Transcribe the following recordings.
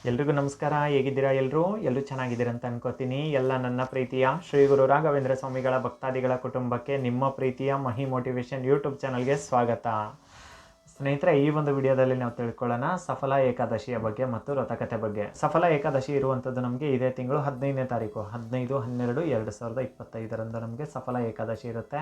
ಎಲ್ರಿಗೂ ನಮಸ್ಕಾರ. ಹೇಗಿದ್ದೀರಾ? ಎಲ್ಲರೂ ಚೆನ್ನಾಗಿದ್ದೀರಾ ಅಂತ ಅನ್ಕೋತೀನಿ. ಎಲ್ಲ ನನ್ನ ಪ್ರೀತಿಯ ಶ್ರೀ ಗುರು ರಾಘವೇಂದ್ರ ಸ್ವಾಮಿಗಳ ಭಕ್ತಾದಿಗಳ ಕುಟುಂಬಕ್ಕೆ ನಿಮ್ಮ ಪ್ರೀತಿಯ ಮಹಿ ಮೋಟಿವೇಶನ್ ಯೂಟ್ಯೂಬ್ ಚಾನಲ್ಗೆ ಸ್ವಾಗತ. ಸ್ನೇಹಿತರೆ, ಈ ಒಂದು ವಿಡಿಯೋದಲ್ಲಿ ನಾವು ತಿಳ್ಕೊಳ್ಳೋಣ ಸಫಲ ಏಕಾದಶಿಯ ಬಗ್ಗೆ ಮತ್ತು ವ್ರತಕಥೆ ಬಗ್ಗೆ. ಸಫಲ ಏಕಾದಶಿ ಇರುವಂಥದ್ದು ನಮಗೆ ಇದೇ ತಿಂಗಳು 15ನೇ ತಾರೀಕು 15/12/2025ರಂದು ನಮಗೆ ಸಫಲ ಏಕಾದಶಿ ಇರುತ್ತೆ.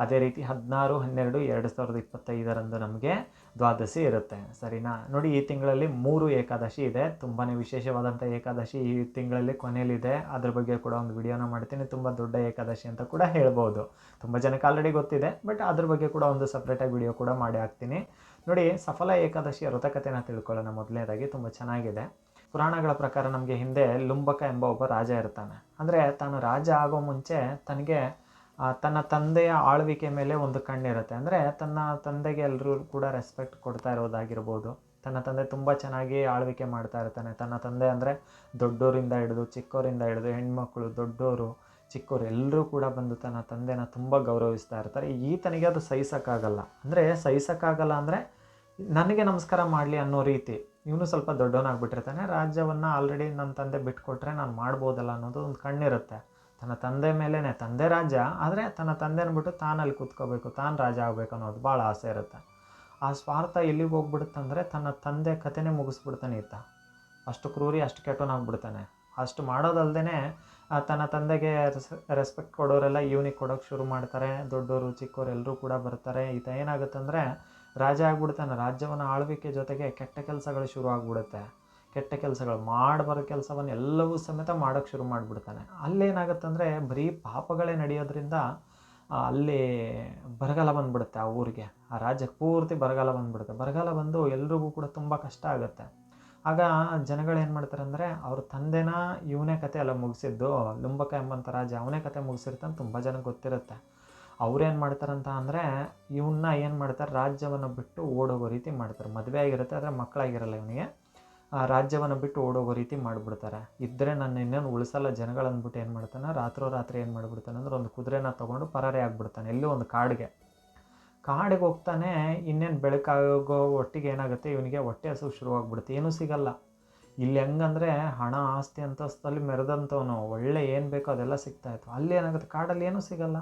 ಅದೇ ರೀತಿ 16/12/2025ರಂದು ನಮಗೆ ದ್ವಾದಶಿ ಇರುತ್ತೆ. ಸರಿನಾ? ನೋಡಿ, ಈ ತಿಂಗಳಲ್ಲಿ 3 ಏಕಾದಶಿ ಇದೆ. ತುಂಬಾ ವಿಶೇಷವಾದಂಥ ಏಕಾದಶಿ ಈ ತಿಂಗಳಲ್ಲಿ ಕೊನೆಯಲ್ಲಿದೆ. ಅದ್ರ ಬಗ್ಗೆ ಕೂಡ ಒಂದು ವಿಡಿಯೋನ ಮಾಡ್ತೀನಿ. ತುಂಬ ದೊಡ್ಡ ಏಕಾದಶಿ ಅಂತ ಕೂಡ ಹೇಳ್ಬೋದು. ತುಂಬ ಜನಕ್ಕೆ ಆಲ್ರೆಡಿ ಗೊತ್ತಿದೆ, ಬಟ್ ಅದ್ರ ಬಗ್ಗೆ ಕೂಡ ಒಂದು ಸಪ್ರೇಟಾಗಿ ವಿಡಿಯೋ ಕೂಡ ಮಾಡಿ ಹಾಕ್ತೀನಿ. ನೋಡಿ, ಸಫಲ ಏಕಾದಶಿಯ ವ್ರತಕಥೆನ ತಿಳ್ಕೊಳ್ಳೋಣ. ಮೊದಲನೇದಾಗಿ ತುಂಬ ಚೆನ್ನಾಗಿದೆ. ಪುರಾಣಗಳ ಪ್ರಕಾರ ನಮಗೆ ಹಿಂದೆ ಲುಂಬಕ ಎಂಬ ಒಬ್ಬ ರಾಜ ಇರ್ತಾನೆ. ಅಂದರೆ ತಾನು ರಾಜ ಆಗೋ ಮುಂಚೆ ತನಗೆ ತನ್ನ ತಂದೆಯ ಆಳ್ವಿಕೆ ಮೇಲೆ ಒಂದು ಕಣ್ಣಿರುತ್ತೆ. ಅಂದರೆ ತನ್ನ ತಂದೆಗೆ ಎಲ್ಲರೂ ಕೂಡ ರೆಸ್ಪೆಕ್ಟ್ ಕೊಡ್ತಾ ಇರೋದಾಗಿರ್ಬೋದು. ತನ್ನ ತಂದೆ ತುಂಬ ಚೆನ್ನಾಗಿ ಆಳ್ವಿಕೆ ಮಾಡ್ತಾ ಇರ್ತಾನೆ. ತನ್ನ ತಂದೆ ಅಂದರೆ ದೊಡ್ಡೋರಿಂದ ಹಿಡಿದು ಚಿಕ್ಕವರಿಂದ ಹಿಡಿದು ಹೆಣ್ಮಕ್ಳು, ದೊಡ್ಡೋರು, ಚಿಕ್ಕವರು ಎಲ್ಲರೂ ಕೂಡ ಬಂದು ತನ್ನ ತಂದೆನ ತುಂಬ ಗೌರವಿಸ್ತಾ ಇರ್ತಾರೆ. ಈತನಿಗೆ ಅದು ಸಹಿಸೋಕ್ಕಾಗಲ್ಲ. ಅಂದರೆ ನನಗೆ ನಮಸ್ಕಾರ ಮಾಡಲಿ ಅನ್ನೋ ರೀತಿ ಇವನು ಸ್ವಲ್ಪ ದೊಡ್ಡವನಾಗ್ಬಿಟ್ಟಿರ್ತಾನೆ. ರಾಜ್ಯವನ್ನು ಆಲ್ರೆಡಿ ನನ್ನ ತಂದೆ ಬಿಟ್ಕೊಟ್ರೆ ನಾನು ಮಾಡ್ಬೋದಲ್ಲ ಅನ್ನೋದು ಒಂದು ಕಣ್ಣಿರುತ್ತೆ. ತನ್ನ ತಂದೆ ಮೇಲೇ, ತಂದೆ ರಾಜ್ಯ ಆದರೆ ತನ್ನ ತಂದೆನ ಬಿಟ್ಟು ತಾನಲ್ಲಿ ಕೂತ್ಕೋಬೇಕು, ತಾನು ರಾಜ ಆಗಬೇಕು ಅನ್ನೋದು ಭಾಳ ಆಸೆ ಇರುತ್ತೆ. ಆ ಸ್ವಾರ್ಥ ಎಲ್ಲಿಗೆ ಹೋಗ್ಬಿಡುತ್ತಂದರೆ ತನ್ನ ತಂದೆ ಕಥೆನೇ ಮುಗಿಸ್ಬಿಡ್ತಾನೆ ಈತ. ಅಷ್ಟು ಕ್ರೂರಿ, ಅಷ್ಟು ಕೆಟ್ಟವನಾಗ್ಬಿಡ್ತಾನೆ. ಅಷ್ಟು ಮಾಡೋದಲ್ದೇ ತನ್ನ ತಂದೆಗೆ ರೆಸ್ಪೆಕ್ಟ್ ಕೊಡೋರೆಲ್ಲ ಇವನಿಗೆ ಕೊಡೋಕ್ಕೆ ಶುರು ಮಾಡ್ತಾರೆ. ದೊಡ್ಡವರು ಚಿಕ್ಕವರು ಎಲ್ಲರೂ ಕೂಡ ಬರ್ತಾರೆ. ಈತ ಏನಾಗುತ್ತಂದರೆ ರಾಜ ಆಗ್ಬಿಡ್ತಾನೆ. ರಾಜ್ಯವನ್ನು ಆಳ್ವಿಕೆ ಜೊತೆಗೆ ಕೆಟ್ಟ ಕೆಲಸಗಳು ಶುರು ಆಗ್ಬಿಡುತ್ತೆ. ಕೆಟ್ಟ ಕೆಲಸಗಳು ಮಾಡಬಾರೋ ಕೆಲಸವನ್ನು ಎಲ್ಲವೂ ಸಮೇತ ಮಾಡೋಕ್ಕೆ ಶುರು ಮಾಡಿಬಿಡ್ತಾನೆ. ಅಲ್ಲೇನಾಗುತ್ತಂದರೆ ಬರೀ ಪಾಪಗಳೇ ನಡೆಯೋದ್ರಿಂದ ಅಲ್ಲಿ ಬರಗಾಲ ಬಂದುಬಿಡುತ್ತೆ. ಆ ಊರಿಗೆ, ಆ ರಾಜ್ಯಕ್ಕೆ ಪೂರ್ತಿ ಬರಗಾಲ ಬಂದುಬಿಡುತ್ತೆ. ಬರಗಾಲ ಬಂದು ಎಲ್ರಿಗೂ ಕೂಡ ತುಂಬ ಕಷ್ಟ ಆಗುತ್ತೆ. ಆಗ ಜನಗಳೇನು ಮಾಡ್ತಾರೆ ಅಂದರೆ ಅವ್ರ ತಂದೆನ ಇವನೇ ಕತೆ ಎಲ್ಲ ಮುಗಿಸಿದ್ದು, ಲುಂಬಕ ಎಂಬಂಥ ರಾಜ ಅವನೇ ಕತೆ ಮುಗಿಸಿರ್ತಾನೆ. ತುಂಬ ಜನಕ್ಕೆ ಗೊತ್ತಿರುತ್ತೆ. ಅವ್ರೇನು ಮಾಡ್ತಾರಂತ ಅಂದರೆ ಇವನ್ನ ಏನು ಮಾಡ್ತಾರೆ, ರಾಜ್ಯವನ್ನು ಬಿಟ್ಟು ಓಡೋಗೋ ರೀತಿ ಮಾಡ್ತಾರೆ. ಮದುವೆ ಆಗಿರುತ್ತೆ ಆದರೆ ಮಕ್ಕಳಾಗಿರಲ್ಲ ಇವನಿಗೆ. ಆ ರಾಜ್ಯವನ್ನು ಬಿಟ್ಟು ಓಡೋಗೋ ರೀತಿ ಮಾಡಿಬಿಡ್ತಾರೆ. ಇದ್ದರೆ ನನ್ನ ಇನ್ನೇನು ಉಳಿಸಲ್ಲ ಜನಗಳು ಅಂದ್ಬಿಟ್ಟು ಏನು ಮಾಡ್ತಾನೆ, ರಾತ್ರಿ ಏನು ಮಾಡಿಬಿಡ್ತಾನೆ ಅಂದರೆ ಒಂದು ಕುದುರೆನ ತೊಗೊಂಡು ಪರಾರಿ ಆಗಿಬಿಡ್ತಾನೆ. ಎಲ್ಲೋ ಒಂದು ಕಾಡಿಗೆ ಹೋಗ್ತಾನೆ. ಇನ್ನೇನು ಬೆಳಕಾಗೋ ಒಟ್ಟಿಗೆ ಏನಾಗುತ್ತೆ, ಇವನಿಗೆ ಹೊಟ್ಟೆ ಹಸು ಶುರುವಾಗ್ಬಿಡುತ್ತೆ. ಏನೂ ಸಿಗಲ್ಲ. ಇಲ್ಲಿ ಹೆಂಗಂದರೆ ಹಣ, ಆಸ್ತಿ, ಅಂತಸ್ತಲ್ಲಿ ಮೆರೆದಂಥವನು, ಒಳ್ಳೆ ಏನು ಬೇಕೋ ಅದೆಲ್ಲ ಸಿಗ್ತಾಯಿತ್ತು. ಅಲ್ಲಿ ಏನಾಗುತ್ತೆ, ಕಾಡಲ್ಲಿ ಏನೂ ಸಿಗಲ್ಲ.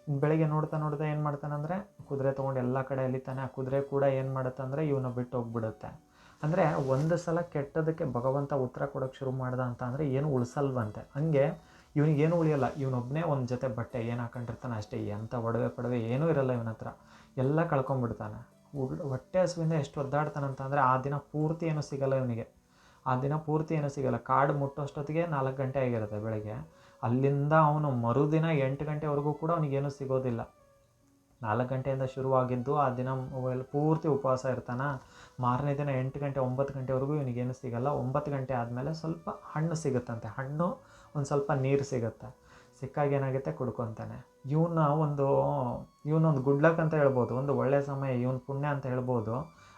ಇನ್ನು ಬೆಳಿಗ್ಗೆ ನೋಡ್ತಾ ಏನು ಮಾಡ್ತಾನೆ ಅಂದರೆ ಕುದುರೆ ತೊಗೊಂಡು ಎಲ್ಲ ಕಡೆ ಎಳಿತಾನೆ. ಆ ಕುದುರೆ ಕೂಡ ಏನು ಮಾಡುತ್ತೆ ಅಂದರೆ ಇವನ್ನ ಬಿಟ್ಟು ಹೋಗ್ಬಿಡುತ್ತೆ. ಅಂದರೆ ಒಂದು ಸಲ ಕೆಟ್ಟದಕ್ಕೆ ಭಗವಂತ ಉತ್ತರ ಕೊಡೋಕ್ಕೆ ಶುರು ಮಾಡ್ದ ಅಂತ ಅಂದರೆ ಏನು ಉಳಿಸಲ್ವಂತೆ. ಹಂಗೆ ಇವನಿಗೇನು ಉಳಿಯಲ್ಲ. ಇವನೊಬ್ಬನೇ ಒಂದು ಜೊತೆ ಬಟ್ಟೆ ಏನು ಹಾಕೊಂಡಿರ್ತಾನೆ ಅಷ್ಟೇ. ಎಂಥ ಒಡವೆ ಏನೂ ಇರಲ್ಲ ಇವನ ಹತ್ರ. ಎಲ್ಲ ಕಳ್ಕೊಂಬಿಡ್ತಾನೆ. ಹೊಟ್ಟೆ ಹಸುವಿಂದ ಎಷ್ಟು ಒದ್ದಾಡ್ತಾನಂತ ಅಂದರೆ ಆ ದಿನ ಪೂರ್ತಿ ಏನೂ ಸಿಗಲ್ಲ ಇವನಿಗೆ. ಕಾಡು ಮುಟ್ಟೋಷ್ಟೊತ್ತಿಗೆ 4 ಗಂಟೆ ಆಗಿರುತ್ತೆ ಬೆಳಗ್ಗೆ. ಅಲ್ಲಿಂದ ಅವನು ಮರುದಿನ 8 ಗಂಟೆವರೆಗೂ ಕೂಡ ಅವನಿಗೇನೂ ಸಿಗೋದಿಲ್ಲ. 4 ಗಂಟೆಯಿಂದ ಶುರುವಾಗಿದ್ದು ಆ ದಿನ ಪೂರ್ತಿ ಉಪವಾಸ ಇರ್ತಾನೆ. ಮಾರನೇ ದಿನ 8 ಗಂಟೆ 9 ಗಂಟೆವರೆಗೂ ಇವನಿಗೇನು ಸಿಗಲ್ಲ. 9 ಗಂಟೆ ಆದಮೇಲೆ ಸ್ವಲ್ಪ ಹಣ್ಣು ಸಿಗುತ್ತಂತೆ. ಹಣ್ಣು, ಒಂದು ಸ್ವಲ್ಪ ನೀರು ಸಿಗುತ್ತೆ. ಸಿಕ್ಕಾಗ ಏನಾಗುತ್ತೆ, ಕುಡ್ಕೊತಾನೆ. ಇವನೊಂದು ಗುಡ್ ಲಕ್ ಅಂತ ಹೇಳ್ಬೋದು. ಒಂದು ಒಳ್ಳೆಯ ಸಮಯ, ಇವನು ಪುಣ್ಯ ಅಂತ ಹೇಳ್ಬೋದು.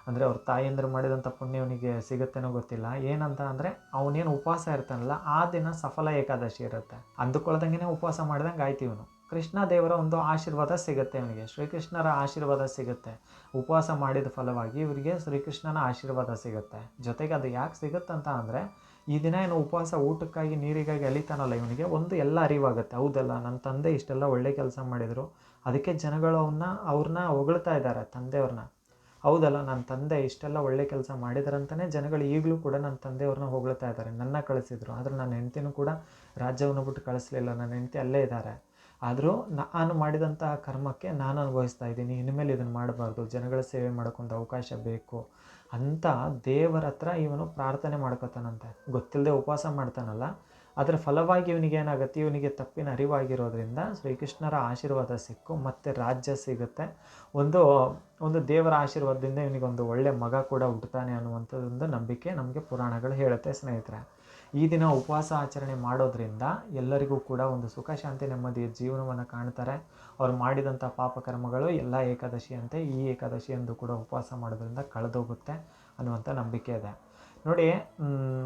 ಅಂದರೆ ಅವ್ರ ತಾಯಿಯಂದ್ರೆ ಮಾಡಿದಂಥ ಪುಣ್ಯ ಇವನಿಗೆ ಸಿಗುತ್ತೇನೋ ಗೊತ್ತಿಲ್ಲ. ಏನಂತ ಅಂದರೆ ಅವನೇನು ಉಪವಾಸ ಇರ್ತಾನಲ್ಲ ಆ ದಿನ ಸಫಲ ಏಕಾದಶಿ ಇರುತ್ತೆ. ಅಂದುಕೊಳ್ದಂಗೆ ಉಪವಾಸ ಮಾಡ್ದಂಗೆ ಆಯ್ತು. ಇವನು ಕೃಷ್ಣ ದೇವರ ಒಂದು ಆಶೀರ್ವಾದ ಸಿಗುತ್ತೆ ಇವನಿಗೆ. ಶ್ರೀಕೃಷ್ಣರ ಆಶೀರ್ವಾದ ಸಿಗುತ್ತೆ. ಉಪವಾಸ ಮಾಡಿದ ಫಲವಾಗಿ ಇವರಿಗೆ ಶ್ರೀಕೃಷ್ಣನ ಆಶೀರ್ವಾದ ಸಿಗುತ್ತೆ. ಜೊತೆಗೆ ಅದು ಯಾಕೆ ಸಿಗುತ್ತಂತ ಅಂದರೆ ಈ ದಿನ ಏನು ಉಪವಾಸ ಊಟಕ್ಕಾಗಿ ನೀರಿಗಾಗಿ ಅಲಿತಾನಲ್ಲ, ಇವನಿಗೆ ಒಂದು ಎಲ್ಲ ಅರಿವಾಗುತ್ತೆ. ಹೌದಲ್ಲ, ನನ್ನ ತಂದೆ ಇಷ್ಟೆಲ್ಲ ಒಳ್ಳೆ ಕೆಲಸ ಮಾಡಿದರು, ಅದಕ್ಕೆ ಜನಗಳು ಅವ್ರನ್ನ ಹೊಗಳ್ತಾ ಇದ್ದಾರೆ, ತಂದೆಯವ್ರನ್ನ. ಹೌದಲ್ಲ, ನನ್ನ ತಂದೆ ಇಷ್ಟೆಲ್ಲ ಒಳ್ಳೆ ಕೆಲಸ ಮಾಡಿದಾರಂತಲೇ ಜನಗಳು ಈಗಲೂ ಕೂಡ ನನ್ನ ತಂದೆಯವ್ರನ್ನ ಹೊಗಳ್ತಾ ಇದ್ದಾರೆ. ನನ್ನ ಕಳಿಸಿದ್ರು, ಆದರೆ ನನ್ನ ಹೆಂಡ್ತಿನೂ ಕೂಡ ರಾಜ್ಯವನ್ನು ಬಿಟ್ಟು ಕಳಿಸ್ಲಿಲ್ಲ. ನನ್ನ ಹೆಂಡ್ತಿ ಅಲ್ಲೇ ಇದ್ದಾರೆ. ಆದರೂ ನಾನು ಮಾಡಿದಂತಹ ಕರ್ಮಕ್ಕೆ ನಾನು ಅನುಭವಿಸ್ತಾ ಇದ್ದೀನಿ. ಇನ್ಮೇಲೆ ಇದನ್ನು ಮಾಡಬಾರ್ದು, ಜನಗಳ ಸೇವೆ ಮಾಡೋಕ್ಕೊಂದು ಅವಕಾಶ ಬೇಕು ಅಂತ ದೇವರ ಹತ್ರ ಇವನು ಪ್ರಾರ್ಥನೆ ಮಾಡ್ಕೋತಾನಂತೆ. ಗೊತ್ತಿಲ್ಲದೆ ಉಪವಾಸ ಮಾಡ್ತಾನಲ್ಲ, ಅದರ ಫಲವಾಗಿ ಇವನಿಗೇನಾಗುತ್ತೆ, ಇವನಿಗೆ ತಪ್ಪಿನ ಅರಿವಾಗಿರೋದ್ರಿಂದ ಶ್ರೀಕೃಷ್ಣರ ಆಶೀರ್ವಾದ ಸಿಕ್ಕು ಮತ್ತು ರಾಜ್ಯ ಸಿಗುತ್ತೆ. ಒಂದು ದೇವರ ಆಶೀರ್ವಾದದಿಂದ ಇವನಿಗೊಂದು ಒಳ್ಳೆ ಮಗ ಕೂಡ ಹುಟ್ಟುತ್ತಾನೆ ಅನ್ನುವಂಥದ್ದೊಂದು ನಂಬಿಕೆ ನಮಗೆ ಪುರಾಣಗಳು ಹೇಳುತ್ತೆ. ಸ್ನೇಹಿತರೆ, ಈ ದಿನ ಉಪವಾಸ ಆಚರಣೆ ಮಾಡೋದ್ರಿಂದ ಎಲ್ಲರಿಗೂ ಕೂಡ ಒಂದು ಸುಖ, ಶಾಂತಿ, ನೆಮ್ಮದಿಯ ಜೀವನವನ್ನು ಕಾಣ್ತಾರೆ. ಅವ್ರು ಮಾಡಿದಂಥ ಪಾಪಕರ್ಮಗಳು ಎಲ್ಲ ಏಕಾದಶಿಯಂತೆ ಈ ಏಕಾದಶಿಯಂದು ಕೂಡ ಉಪವಾಸ ಮಾಡೋದ್ರಿಂದ ಕಳೆದೋಗುತ್ತೆ ಅನ್ನುವಂಥ ನಂಬಿಕೆ ಇದೆ. ನೋಡಿ,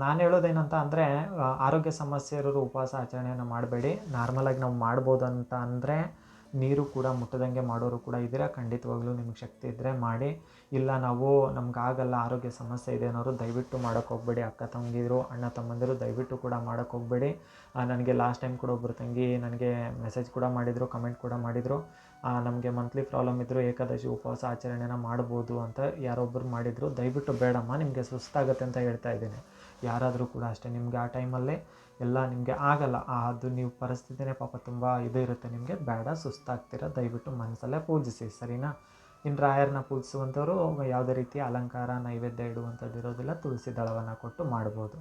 ನಾನು ಹೇಳೋದೇನಂತ ಅಂದರೆ ಆರೋಗ್ಯ ಸಮಸ್ಯೆ ಇರೋರು ಉಪವಾಸ ಆಚರಣೆಯನ್ನು ಮಾಡಬೇಡಿ. ನಾರ್ಮಲಾಗಿ ನಾವು ಮಾಡ್ಬೋದು ಅಂತ ಅಂದರೆ ನೀರು ಕೂಡ ಮುಟ್ಟದಂಗೆ ಮಾಡೋರು ಕೂಡ ಇದ್ದೀರಾ. ಖಂಡಿತವಾಗ್ಲೂ ನಿಮ್ಗೆ ಶಕ್ತಿ ಇದ್ದರೆ ಮಾಡಿ. ಇಲ್ಲ ನಮಗಾಗಲ್ಲ, ಆರೋಗ್ಯ ಸಮಸ್ಯೆ ಇದೆ ಅನ್ನೋರು ದಯವಿಟ್ಟು ಮಾಡೋಕ್ಕೆ ಹೋಗಬೇಡಿ. ಅಕ್ಕ ತಂಗಿರು, ಅಣ್ಣ ತಮ್ಮಂದಿರು ದಯವಿಟ್ಟು ಕೂಡ ಮಾಡೋಕ್ಕೆ ಹೋಗಬೇಡಿ. ನನಗೆ ಲಾಸ್ಟ್ ಟೈಮ್ ಕೂಡ ಒಬ್ಬರು ತಂಗಿ ನನಗೆ ಮೆಸೇಜ್ ಕೂಡ ಮಾಡಿದರು, ಕಮೆಂಟ್ ಕೂಡ ಮಾಡಿದರು. ನಮಗೆ ಮಂತ್ಲಿ ಪ್ರಾಬ್ಲಮ್ ಇದ್ದರೂ ಏಕಾದಶಿ ಉಪವಾಸ ಆಚರಣೆನ ಮಾಡ್ಬೋದು ಅಂತ ಯಾರೊಬ್ಬರು ಮಾಡಿದರು. ದಯವಿಟ್ಟು ಬೇಡಮ್ಮ, ನಿಮಗೆ ಸುಸ್ತಾಗುತ್ತೆ ಅಂತ ಹೇಳ್ತಾ ಇದ್ದೀನಿ. ಯಾರಾದರೂ ಕೂಡ ಅಷ್ಟೇ, ನಿಮಗೆ ಆ ಟೈಮಲ್ಲಿ ಎಲ್ಲ ನಿಮಗೆ ಆಗಲ್ಲ, ಅದು ನೀವು ಪರಿಸ್ಥಿತಿನೇ ಪಾಪ ತುಂಬ ಇದು ಇರುತ್ತೆ ನಿಮಗೆ, ಬೇಡ, ಸುಸ್ತಾಗ್ತೀರ, ದಯವಿಟ್ಟು ಮನಸ್ಸಲ್ಲೇ ಪೂಜಿಸಿ, ಸರಿನಾ? ಇನ್ನು ರಾಯರನ್ನ ಪೂಜಿಸುವಂಥವ್ರು ಯಾವುದೇ ರೀತಿಯ ಅಲಂಕಾರ ನೈವೇದ್ಯ ಇಡುವಂಥದ್ದು ಇರೋದಿಲ್ಲ, ತುಳಸಿ ದಳವನ್ನು ಕೊಟ್ಟು ಮಾಡ್ಬೋದು.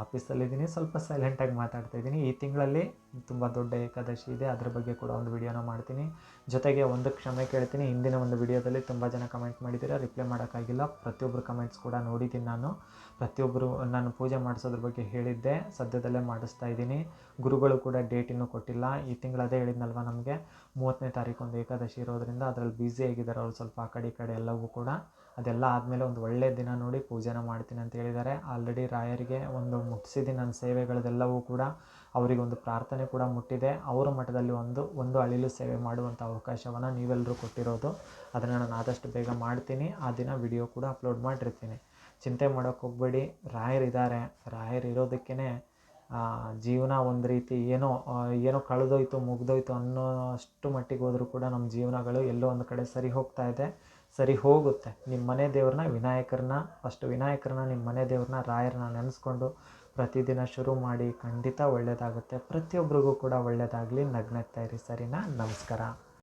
ಆಫೀಸಲ್ಲಿದ್ದೀನಿ, ಸ್ವಲ್ಪ ಸೈಲೆಂಟಾಗಿ ಮಾತಾಡ್ತಾಯಿದ್ದೀನಿ. ಈ ತಿಂಗಳಲ್ಲಿ ತುಂಬ ದೊಡ್ಡ ಏಕಾದಶಿ ಇದೆ, ಅದ್ರ ಬಗ್ಗೆ ಕೂಡ ಒಂದು ವಿಡಿಯೋನ ಮಾಡ್ತೀನಿ. ಜೊತೆಗೆ ಒಂದು ಕ್ಷಮೆ ಕೇಳ್ತೀನಿ, ಹಿಂದಿನ ಒಂದು ವಿಡಿಯೋದಲ್ಲಿ ತುಂಬ ಜನ ಕಮೆಂಟ್ ಮಾಡಿದ್ದೀರಾ, ರಿಪ್ಲೈ ಮಾಡೋಕ್ಕಾಗಿಲ್ಲ. ಪ್ರತಿಯೊಬ್ಬರು ಕಮೆಂಟ್ಸ್ ಕೂಡ ನೋಡಿದ್ದೀನಿ ನಾನು. ಪ್ರತಿಯೊಬ್ಬರು ನಾನು ಪೂಜೆ ಮಾಡಿಸೋದ್ರ ಬಗ್ಗೆ ಹೇಳಿದ್ದೆ, ಸದ್ಯದಲ್ಲೇ ಮಾಡಿಸ್ತಾ ಇದ್ದೀನಿ. ಗುರುಗಳು ಕೂಡ ಡೇಟ್ ಇನ್ನೂ ಕೊಟ್ಟಿಲ್ಲ. ಈ ತಿಂಗಳು ಅದೇ ಹೇಳಿದ್ನಲ್ವ, ನಮಗೆ 30ನೇ ತಾರೀಕು ಒಂದು ಏಕಾದಶಿ ಇರೋದ್ರಿಂದ ಅದರಲ್ಲಿ ಬ್ಯುಸಿ ಆಗಿದ್ದಾರೆ ಅವರು, ಸ್ವಲ್ಪ ಆ ಕಡೆ ಎಲ್ಲವೂ ಕೂಡ. ಅದೆಲ್ಲ ಆದಮೇಲೆ ಒಂದು ಒಳ್ಳೆಯ ದಿನ ನೋಡಿ ಪೂಜೆನ ಮಾಡ್ತೀನಿ ಅಂತ ಹೇಳಿದ್ದಾರೆ. ಆಲ್ರೆಡಿ ರಾಯರಿಗೆ ಒಂದು ಮುಟ್ಟಿಸಿದ್ದೀನಿ ನನ್ನ ಸೇವೆಗಳದೆಲ್ಲವೂ ಕೂಡ. ಅವರಿಗೊಂದು ಪ್ರಾರ್ಥನೆ ಕೂಡ ಮುಟ್ಟಿದೆ. ಅವರ ಮಠದಲ್ಲಿ ಒಂದು ಅಳಿಲು ಸೇವೆ ಮಾಡುವಂಥ ಅವಕಾಶವನ್ನು ನೀವೆಲ್ಲರೂ ಕೊಟ್ಟಿರೋದು. ಅದನ್ನು ನಾನು ಆದಷ್ಟು ಬೇಗ ಮಾಡ್ತೀನಿ. ಆ ದಿನ ವಿಡಿಯೋ ಕೂಡ ಅಪ್ಲೋಡ್ ಮಾಡಿರ್ತೀನಿ. ಚಿಂತೆ ಮಾಡೋಕ್ಕೆ ಹೋಗಬೇಡಿ, ರಾಯರಿದ್ದಾರೆ. ರಾಯರು ಇರೋದಕ್ಕೇ ಜೀವನ ಒಂದು ರೀತಿ ಏನೋ ಕಳೆದೋಯ್ತು, ಮುಗ್ದೋಯ್ತು ಅನ್ನೋಷ್ಟು ಮಟ್ಟಿಗೆ ಹೋದರೂ ಕೂಡ ನಮ್ಮ ಜೀವನಗಳು ಎಲ್ಲೋ ಒಂದು ಕಡೆ ಸರಿ ಹೋಗ್ತಾ ಇದೆ, ಸರಿ ಹೋಗುತ್ತೆ. ನಿಮ್ಮ ಮನೆ ದೇವ್ರನ್ನ ವಿನಾಯಕರನ್ನ ನಿಮ್ಮ ಮನೆ ದೇವ್ರನ್ನ ರಾಯರನ್ನ ನೆನೆಸ್ಕೊಂಡು ಪ್ರತಿದಿನ ಶುರು ಮಾಡಿ, ಖಂಡಿತ ಒಳ್ಳೆಯದಾಗುತ್ತೆ. ಪ್ರತಿಯೊಬ್ಬರಿಗೂ ಕೂಡ ಒಳ್ಳೆಯದಾಗಲಿ. ನಗ್ನಗ್ತಾ ಇರಿ, ಸರಿನಾ? ನಮಸ್ಕಾರ.